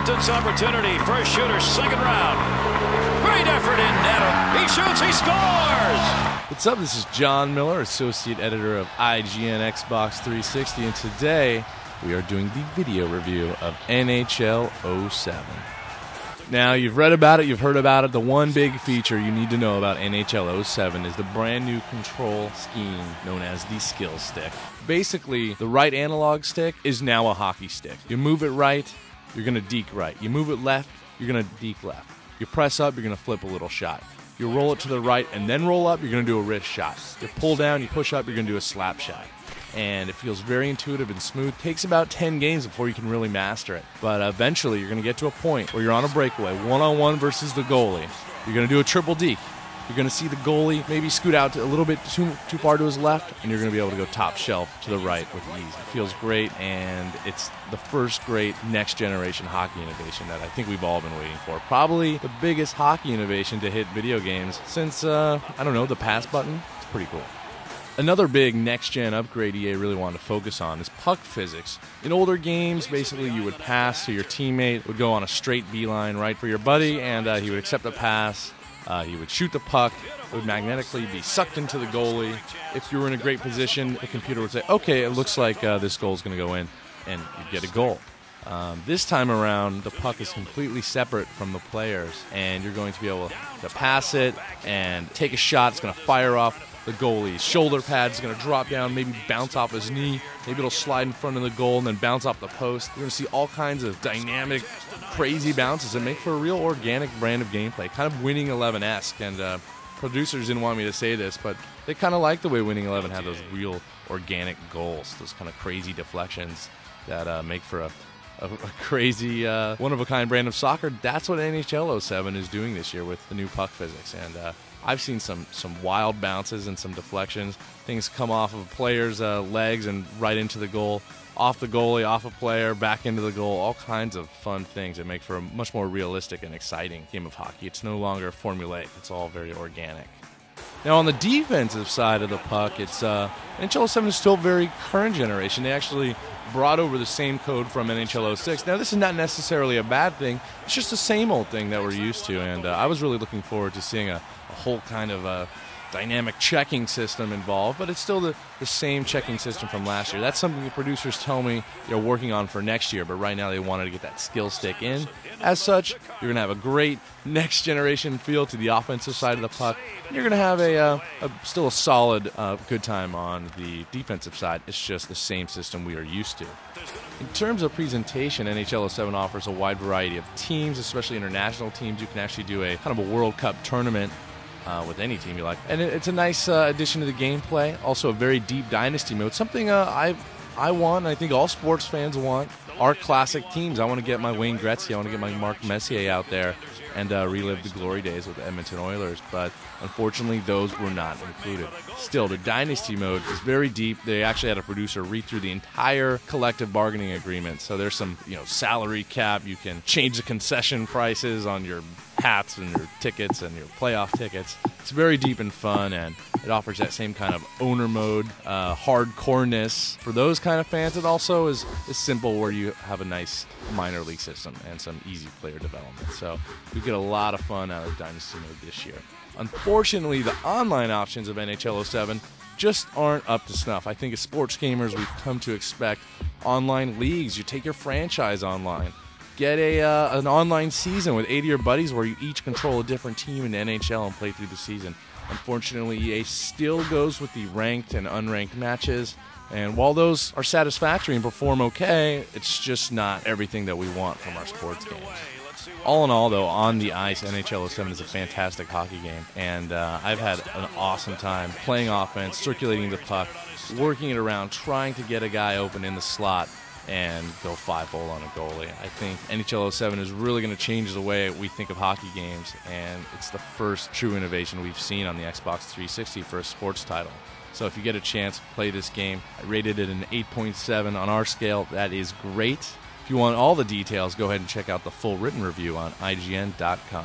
distance opportunity. First shooter, second round. Great effort in net. He shoots, he scores! What's up? This is John Miller, Associate Editor of IGN Xbox 360, and today we are doing the video review of NHL 07. Now, you've read about it, you've heard about it. The one big feature you need to know about NHL 07 is the brand new control scheme known as the skill stick. Basically, the right analog stick is now a hockey stick. You move it right, you're going to deke right. You move it left, you're going to deke left. You press up, you're going to flip a little shot. You roll it to the right and then roll up, you're going to do a wrist shot. You pull down, you push up, you're going to do a slap shot. And it feels very intuitive and smooth. Takes about 10 games before you can really master it. But eventually, you're going to get to a point where you're on a breakaway, one-on-one versus the goalie. You're going to do a triple deke. You're going to see the goalie maybe scoot out a little bit too far to his left, and you're going to be able to go top shelf to the right with ease. It feels great, and it's the first great next-generation hockey innovation that I think we've all been waiting for. Probably the biggest hockey innovation to hit video games since, I don't know, the pass button. It's pretty cool. Another big next-gen upgrade EA really wanted to focus on is puck physics. In older games, basically you would pass to your teammate, would go on a straight beeline right for your buddy, and he would accept a pass. He would shoot the puck. It would magnetically be sucked into the goalie. If you were in a great position, the computer would say, okay, it looks like this goal is going to go in, and you'd get a goal. This time around, the puck is completely separate from the players, and you're going to be able to pass it and take a shot. It's going to fire off the goalie's shoulder pad. Is going to drop down, maybe bounce off his knee. Maybe it'll slide in front of the goal and then bounce off the post. You're going to see all kinds of dynamic, crazy bounces that make for a real organic brand of gameplay, kind of Winning 11-esque. And producers didn't want me to say this, but they kind of like the way Winning 11 had those real organic goals, those kind of crazy deflections that make for a crazy, one-of-a-kind brand of soccer. That's what NHL 07 is doing this year with the new puck physics. And I've seen some wild bounces and some deflections. Things come off of a player's legs and right into the goal, off the goalie, off a player, back into the goal. All kinds of fun things that make for a much more realistic and exciting game of hockey. It's no longer formulaic. It's all very organic. Now, on the defensive side of the puck, it's NHL 07 is still very current generation. They actually brought over the same code from NHL 06. Now, this is not necessarily a bad thing. It's just the same old thing that we're used to, and I was really looking forward to seeing a whole kind of dynamic checking system involved, but it's still the same checking system from last year. That's something the producers tell me they're working on for next year, but right now they wanted to get that skill stick in. As such, you're going to have a great next-generation feel to the offensive side of the puck. You're going to have still a solid good time on the defensive side. It's just the same system we are used to. In terms of presentation, NHL 07 offers a wide variety of teams, especially international teams. You can actually do a kind of a World Cup tournament with any team you like. And it's a nice addition to the gameplay. Also a very deep dynasty mode, something I want, and I think all sports fans want. Our classic teams. I want to get my Wayne Gretzky, I want to get my Mark Messier out there and relive the glory days with the Edmonton Oilers, but unfortunately those were not included. Still, the dynasty mode is very deep. They actually had a producer read through the entire collective bargaining agreement, so there's some salary cap. You can change the concession prices on your hats and your tickets and your playoff tickets. It's very deep and fun, and it offers that same kind of owner mode, hardcoreness for those kind of fans. It also is simple, where you have a nice minor league system and some easy player development. So you get a lot of fun out of Dynasty mode this year. Unfortunately, the online options of NHL 07 just aren't up to snuff. I think as sports gamers, we've come to expect online leagues. You take your franchise online. Get an online season with 8 of your buddies where you each control a different team in the NHL and play through the season. Unfortunately, EA still goes with the ranked and unranked matches, and while those are satisfactory and perform okay, it's just not everything that we want from our sports games. All in all, though, on the ice, NHL 07 is a fantastic hockey game, and I've had an awesome time playing offense, circulating the puck, working it around, trying to get a guy open in the slot, and go 5-0 on a goalie. I think NHL 07 is really going to change the way we think of hockey games, and it's the first true innovation we've seen on the Xbox 360 for a sports title. So if you get a chance to play this game, I rated it an 8.7 on our scale. That is great. If you want all the details, go ahead and check out the full written review on IGN.com.